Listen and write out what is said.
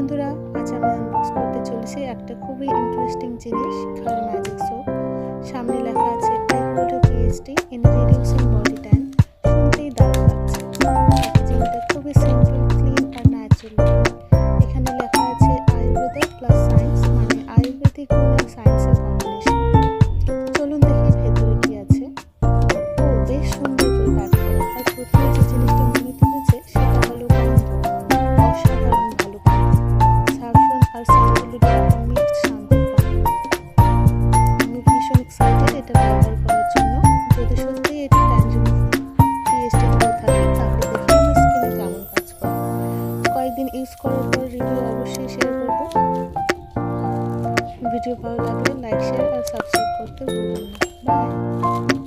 বন্ধুরা, আজ আমি আনবক্স করতে চলেছি একটা খুবই ইন্টারেস্টিং জিনিস, ঘর ম্যাজিক সোপ। সামনে লেখা আছে PhD in reducing body tan। শুনতেই দারুণ লাগছে। প্যাকেজিংটা খুবই সিম্পল, ক্লিন আর ন্যাচারাল। এখানে লেখা আছে আয়ুর্বেদা প্লাস সায়েন্স, মানে আয়ুর্বেদিক গুণ আর সায়েন্সের কম্বিনেশন। চলুন দেখি ভেতরে কি আছে। ও বেশ সুন্দর করে প্যাক করা, আর প্রথমে যে জিনিসটা মনে পড়েছে সেটা হলো গন্ধ। অসাধারণ ভালো গন্ধ, সাফরন আর স্যান্ডেলউডের একটা মিক্সড শান্ত গন্ধ। আমি ভীষণ এক্সাইটেড এটা ব্যবহার করার জন্য। যদি সত্যি এটা ট্যানজিবল PhD হয়ে থাকে তাহলে দেখি আমার স্কিনে কেমন কাজ করে। কয়েকদিন ইউজ করার পর রিভিউ অবশ্যই শেয়ার করব। ভিডিও ভালো লাগলে লাইক, শেয়ার আর সাবস্ক্রাইব করতে ভুলবেন না। বাই।